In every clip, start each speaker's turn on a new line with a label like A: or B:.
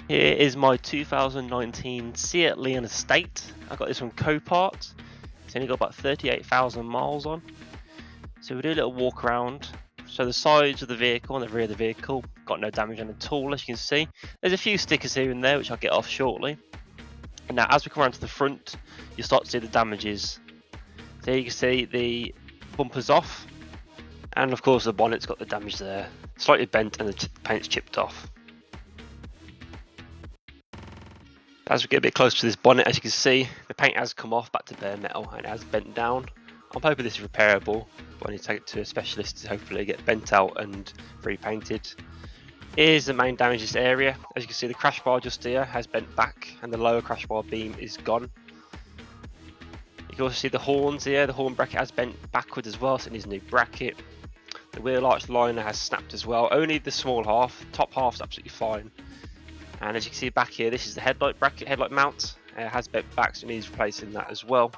A: Here is my 2019 Seat Leon Estate. I got this from Copart. It's only got about 38,000 miles on. So we'll do a little walk around. So the sides of the vehicle and the rear of the vehicle got no damage on at all, as you can see. There's a few stickers here and there which I'll get off shortly. And now as we come around to the front, you start to see the damages. So you can see the bumper's off, and of course the bonnet's got the damage there. Slightly bent and the paint's chipped off. As we get a bit closer to this bonnet, as you can see, the paint has come off back to bare metal and it has bent down. I'm hoping this is repairable, but I need to take it to a specialist to hopefully get bent out and repainted. Here's the main damage this area. As you can see, the crash bar just here has bent back and the lower crash bar beam is gone. You can also see the horns here. The horn bracket has bent backwards as well, so it needs a new bracket. The wheel arch liner has snapped as well. Only the small half, top half's absolutely fine. And as you can see back here, this is the headlight bracket, headlight mount. It has bent back, so it needs replacing that as well.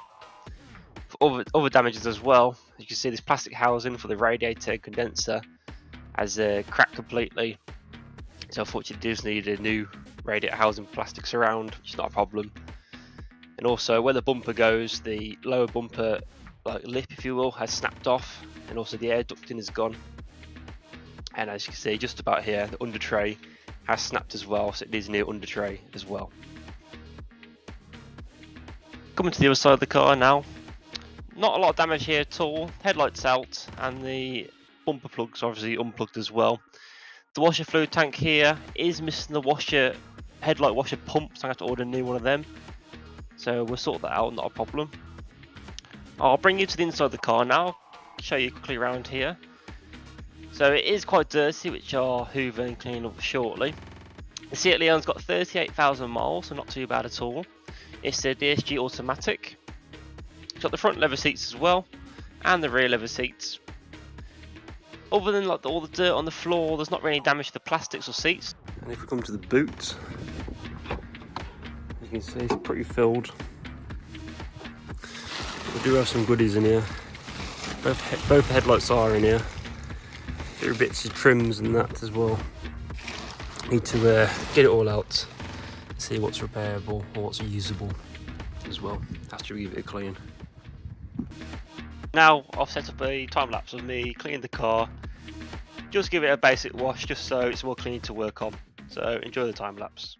A: For other damages as well, you can see this plastic housing for the radiator and condenser has cracked completely. So unfortunately, it does need a new radiator housing plastic surround, which is not a problem. And also where the bumper goes, the lower bumper lip, if you will, has snapped off, and also the air ducting is gone. And as you can see, just about here, the under tray has snapped as well, so it needs a new under tray as well. Coming to the other side of the car now, not a lot of damage here at all. Headlights out, and the bumper plugs are obviously unplugged as well. The washer fluid tank here is missing the headlight washer pump, so I have to order a new one of them. So we'll sort that out, not a problem. I'll bring you to the inside of the car now, show you quickly around here. So it is quite dirty, which I'll hoover and clean up shortly. The Seat Leon's got 38,000 miles, so not too bad at all. It's a DSG automatic. It's got the front leather seats as well, and the rear leather seats. Other than all the dirt on the floor, there's not really damage to the plastics or seats. And if we come to the boot, you can see it's pretty filled. We do have some goodies in here. Both headlights are in here. There are bits of trims and that as well. Need to get it all out, see what's repairable or what's usable as well. Has to give it a clean. Now I've set up a time lapse of me cleaning the car. Just give it a basic wash just so it's more clean to work on. So enjoy the time lapse.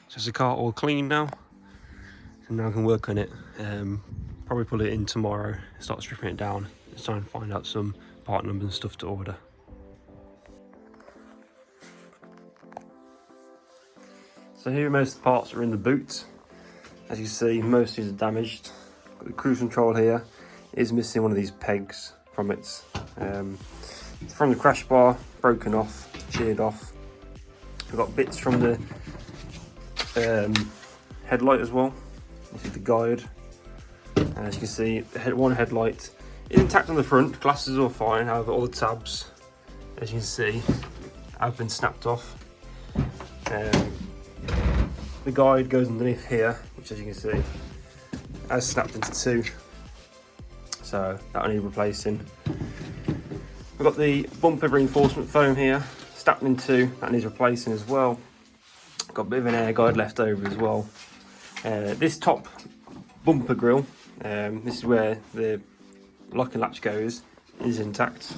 A: So is the car all clean now? And now I can work on it. Probably pull it in tomorrow, start stripping it down, and try and find out some part numbers and stuff to order. So here most of the parts are in the boot. As you see, most of these are damaged. Got the cruise control here. It is missing one of these pegs from its
B: from the crash bar, broken off, sheared off. We've got bits from the headlight as well. This is the guide. As you can see, one headlight is intact on the front, glasses are all fine, however all the tabs, as you can see, have been snapped off. The guide goes underneath here, which as you can see, has snapped into two, so that'll need replacing. We've got the bumper reinforcement foam here, snapped in two, that needs replacing as well. Got a bit of an air guide left over as well. This top bumper grille, this is where the lock and latch goes, is intact,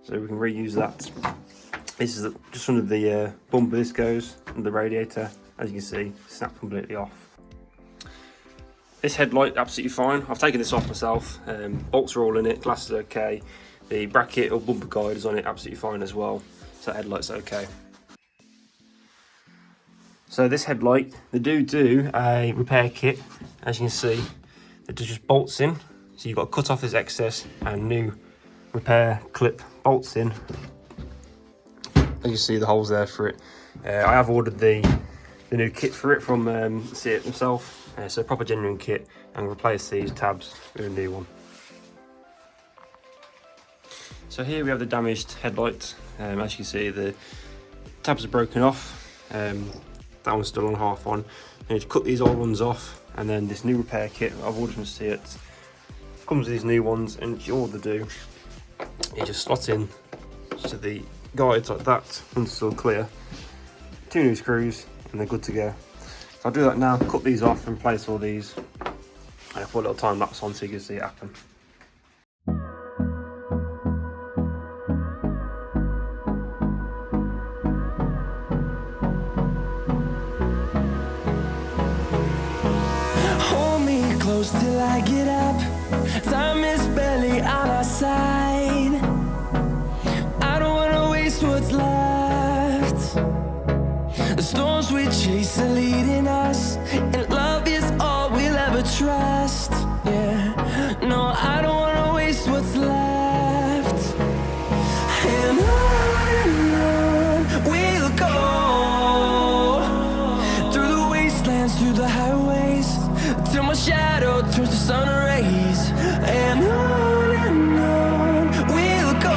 B: so we can reuse that. This is just under the bumper, this goes under the radiator, as you can see, snapped completely off. This headlight, absolutely fine. I've taken this off myself, bolts are all in it, glasses are okay. The bracket or bumper guide is on it, absolutely fine as well, so that headlight's okay. So this headlight, they do a repair kit, as you can see. It just bolts in, so you've got to cut off this excess and new repair clip bolts in. As you see, the holes there for it. I have ordered the new kit for it from See It himself, so a proper genuine kit, and replace these tabs with a new one. So here we have the damaged headlight. As you can see, the tabs are broken off. That one's still on half on. You need to cut these old ones off, and then this new repair kit I've ordered from See It comes with these new ones, and all they do is just slot in to the guides like that, one's still clear, two new screws, and they're good to go. So I'll do that now, cut these off and replace all these, and I'll put a little time lapse on so you can see it happen.
C: Close till I get up, time is barely on our side. I don't wanna waste what's left. The storms we chase are leading us, and love is all we'll ever trust. Yeah, no, I don't wanna waste what's left. And on we'll go, through the wastelands, through the highways, till my shadow turns to sun rays. And on we'll go,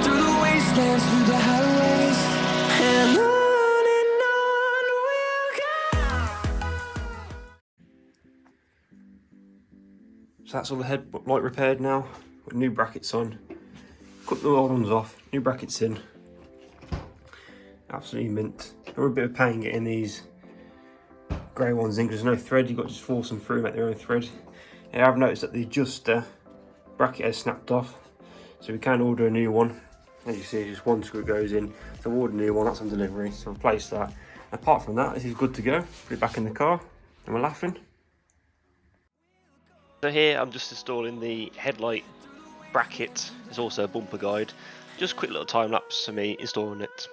C: through the wastelands, through the highways, and on we'll go.
B: So that's all the headlight repaired now, with new brackets on. Cut the old ones off, new brackets in. Absolutely mint. They were a bit of pain getting these grey ones in because there's no thread, you've got to just force them through, make their own thread. Yeah, I've noticed that the adjuster bracket has snapped off, so we can order a new one. As you see, just one screw goes in, so we'll order a new one, that's on delivery, so replace that. Apart from that, this is good to go. Put it back in the car, and we're laughing.
A: So here I'm just installing the headlight bracket, there's also a bumper guide. Just a quick little time lapse for me installing it.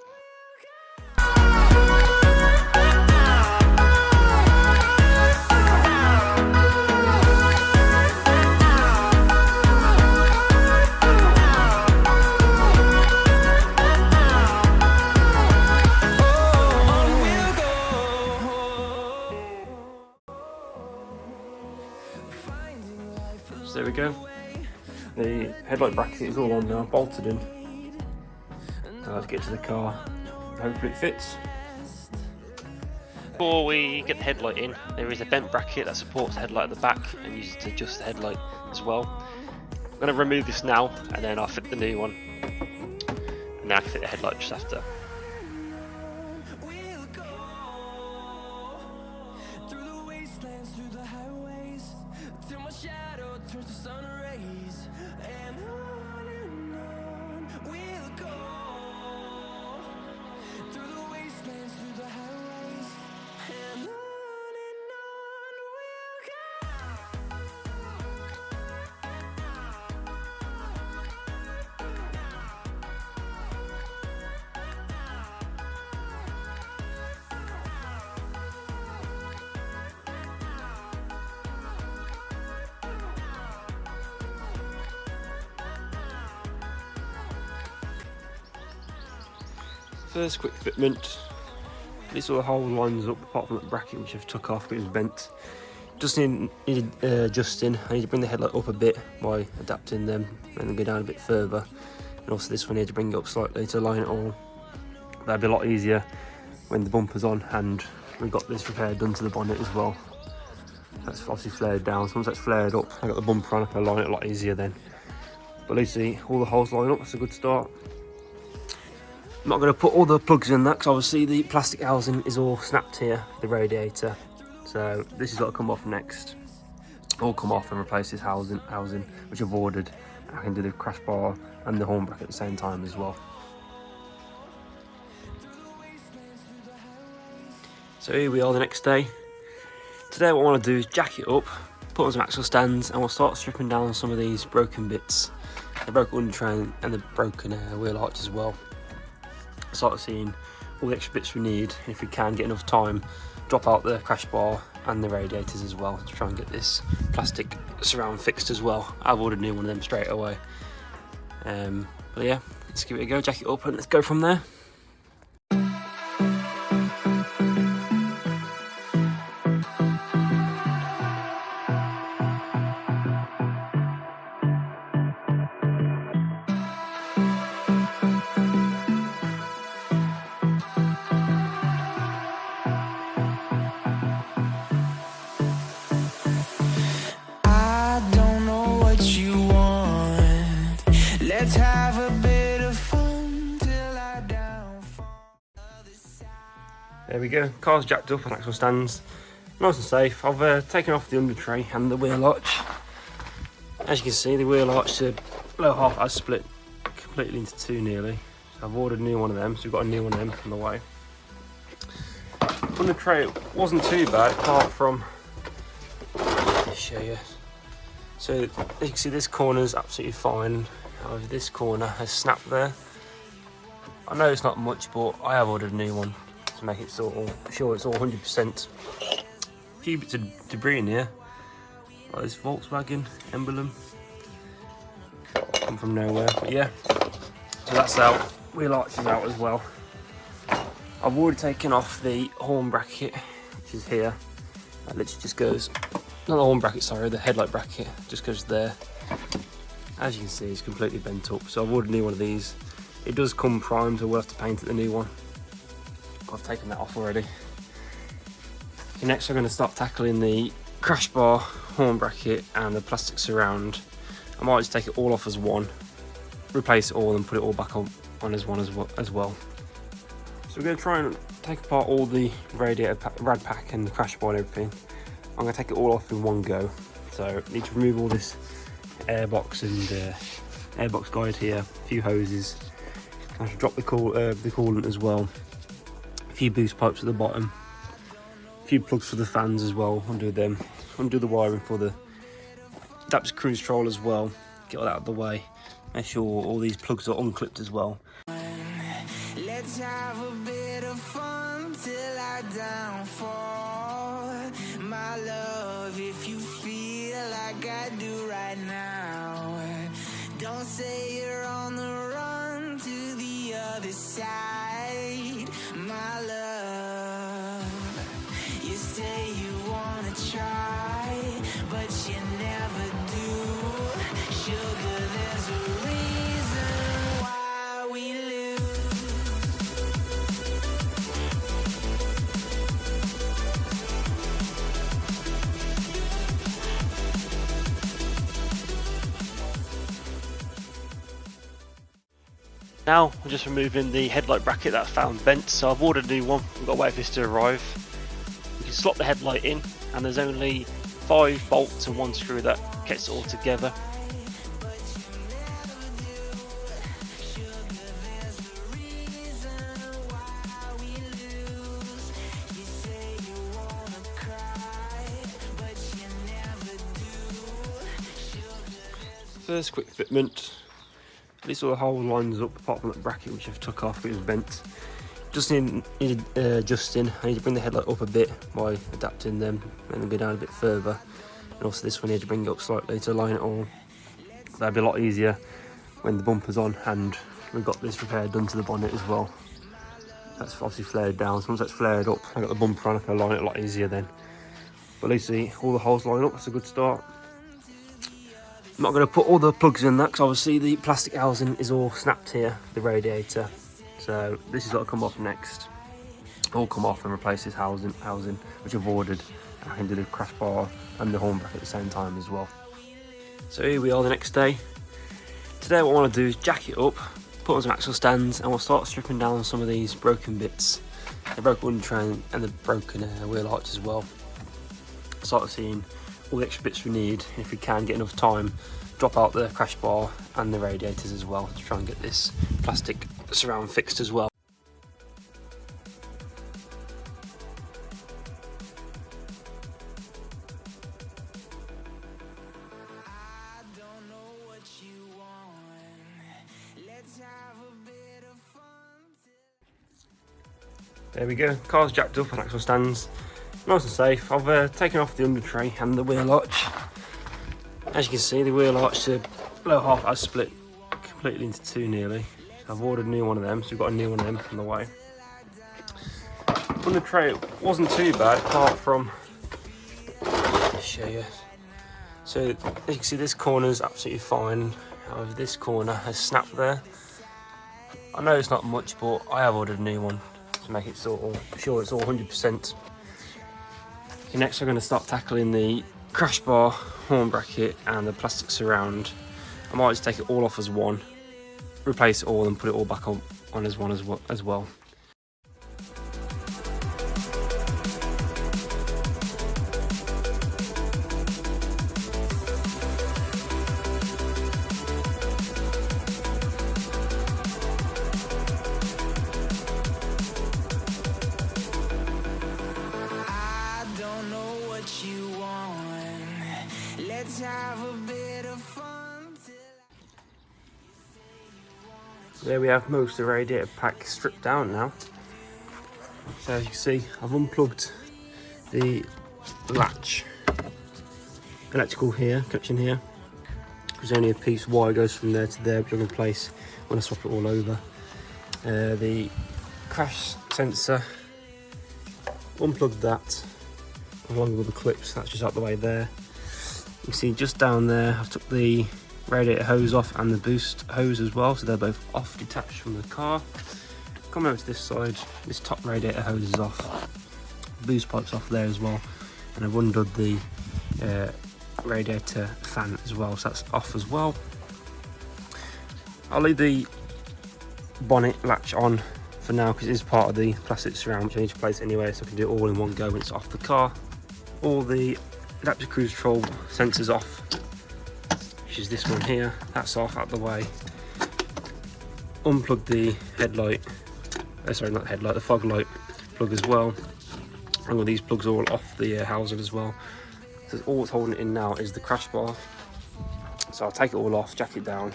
B: So there we go. The headlight bracket is all on now, bolted in. Now let's get to the car. Hopefully it fits.
A: Before we get the headlight in, there is a bent bracket that supports the headlight at the back and uses it to adjust the headlight as well. I'm going to remove this now, and then I'll fit the new one, and then I can fit the headlight just after.
B: First quick fitment. This all the whole lines up apart from that bracket which I've took off, but it was bent. Just need adjusting. I need to bring the headlight up a bit by adapting them and then go down a bit further. And also this one I need to bring it up slightly to align it all. That'd be a lot easier when the bumper's on and we've got this repair done to the bonnet as well. That's obviously flared down, so once that's flared up, I got the bumper on, I can align it a lot easier then. But at least see all the holes line up, that's a good start. I'm not going to put all the plugs in that because obviously the plastic housing is all snapped here, the radiator. So this is what will come off next. All come off and replace this housing which I've ordered. I can do the crash bar and the horn bracket at the same time as well. So here we are the next day. Today what I want to do is jack it up, put on some axle stands, and we'll start stripping down some of these broken bits. The broken under train and the broken wheel arch as well. Start seeing all the extra bits we need. If we can get enough time, drop out the crash bar and the radiators as well to try and get this plastic surround fixed as well. I've ordered a new one of them straight away. But yeah, let's give it a go, jack it up, and let's go from there.
C: Let's have a bit of fun till I downfall.
B: There we go, car's jacked up on axle stands. Nice and safe. I've taken off the under tray and the wheel arch. As you can see, the wheel arch, the lower half has split completely into two nearly. So I've ordered a new one of them, so we've got a new one of them on the way. Under tray wasn't too bad apart from, I'll show you. So as you can see, this corner's absolutely fine. However, this corner has snapped there. I know it's not much, but I have ordered a new one to make it sure it's all 100%. A few bits of debris in here, like this Volkswagen emblem. Come from nowhere, but yeah. So that's out. Wheel arch is out as well. I've already taken off the horn bracket, which is here. That literally just goes, not the horn bracket, sorry, the headlight bracket just goes there. As you can see, it's completely bent up, so I've ordered a new one of these. It does come primed, so we'll have to paint it the new one. I've taken that off already. Okay, next we're going to start tackling the crash bar, horn bracket and the plastic surround. I might just take it all off as one, replace it all and put it all back on as one as well. So we're going to try and take apart all the radiator rad pack and the crash bar and everything. I'm going to take it all off in one go. So I need to remove all this airbox and airbox guide here, a few hoses. I should drop the coolant as well. A few boost pipes at the bottom. A few plugs for the fans as well. Undo them. Undo the wiring for the adaptive cruise control as well. Get all that out of the way. Make sure all these plugs are unclipped as well.
C: Let's have a bit of fun till I downfall. My love, if you feel like I do right now, don't say you're on the run to the other side. My love, you say you wanna try, but you never do. Sugar, there's a reason why we lose.
A: Now I'm just removing the headlight bracket that I found bent, so I've ordered a new one. We've got to wait for this to arrive. You can slot the headlight in, and there's only 5 bolts and 1 screw that gets it all together.
B: First quick fitment. This all the whole lines up apart from that bracket which I've took off, it was bent. Just need adjusting. I need to bring the headlight up a bit by adapting them and then go down a bit further. And also this one I need to bring it up slightly to align it all. That'd be a lot easier when the bumper's on and we've got this repair done to the bonnet as well. that's obviously flared down. So once that's flared up, I got the bumper on, I can line it a lot easier then. But at least all the holes line up, that's a good start. I'm not going to put all the plugs in that because obviously the plastic housing is all snapped here, the radiator. So this is what will come off next. All come off and replace this housing which I've ordered. I can do the crash bar and the horn bracket at the same time as well. So here we are the next day. Today what I want to do is jack it up, put on some axle stands, and we'll start stripping down some of these broken bits. The broken wind train and the broken wheel arch as well. Start seeing all the extra bits we need. If we can get enough time, drop out the crash bar and the radiators as well to try and get this plastic surround fixed as well. There we go, car's jacked up on axle stands, nice and safe. I've taken off the under tray and the wheel arch. As you can see, the wheel arch, the lower half has split completely into two nearly. So I've ordered a new one of them, so we've got a new one of them on the way. Under tray wasn't too bad, apart from, I'll show you. So as you can see, this corner's absolutely fine. However, this corner has snapped there. I know it's not much, but I have ordered a new one to make it sure it's all 100%. So next we're going to start tackling the crash bar, horn bracket and the plastic surround. I might just take it all off as one, replace it all and put it all back on as one as well.
C: Let's have a bit of fun.
B: There we have most of the radiator pack stripped down now. So as you can see, I've unplugged the latch electrical here, connection here. There's only a piece of wire goes from there to there, which I'm going to place when I swap it all over. The crash sensor, unplugged that along with the clips, that's just out the way there. You can see just down there I've took the radiator hose off and the boost hose as well, so they're both off, detached from the car. Come over to this side, this top radiator hose is off, boost pipe's off there as well, and I've undone the radiator fan as well, so that's off as well. I'll leave the bonnet latch on for now because it is part of the plastic surround, which I need to place anyway, so I can do it all in one go when it's off the car. All the adaptive cruise control sensors off, which is this one here, that's off, out the way. Unplug the headlight, sorry not headlight, the fog light plug as well. And all these plugs are all off the housing as well. So all that's holding it in now is the crash bar. So I'll take it all off, jack it down,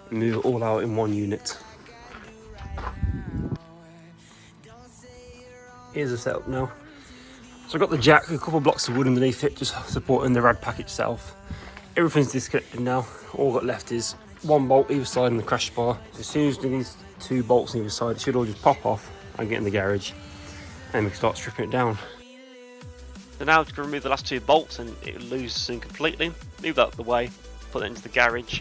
B: and move it all out in one unit. Here's the setup now. So I've got the jack, a couple of blocks of wood underneath it, just supporting the rad pack itself. Everything's disconnected now. All got left is one bolt either side and the crash bar. So as soon as these two bolts on either side, it should all just pop off and get in the garage, and we can start stripping it down.
A: So now to remove the last two bolts and it'll loosen completely. Move that out of the way, put that into the garage,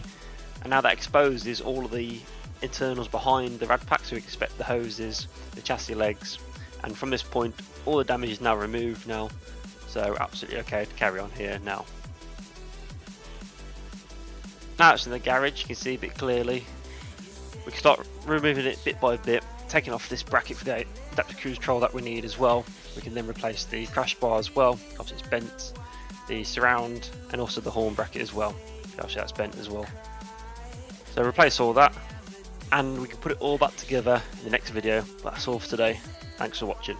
A: and now that exposes all of the internals behind the rad pack, so we expect the hoses, the chassis legs, and from this point all the damage is now removed now, so absolutely okay to carry on here now. Now it's in the garage, you can see a bit clearly. We can start removing it bit by bit, taking off this bracket for the adaptive cruise control that we need as well. We can then replace the crash bar as well, obviously it's bent, the surround, and also the horn bracket as well, obviously that's bent as well. So replace all that, and we can put it all back together in the next video. But that's all for today. Thanks for watching.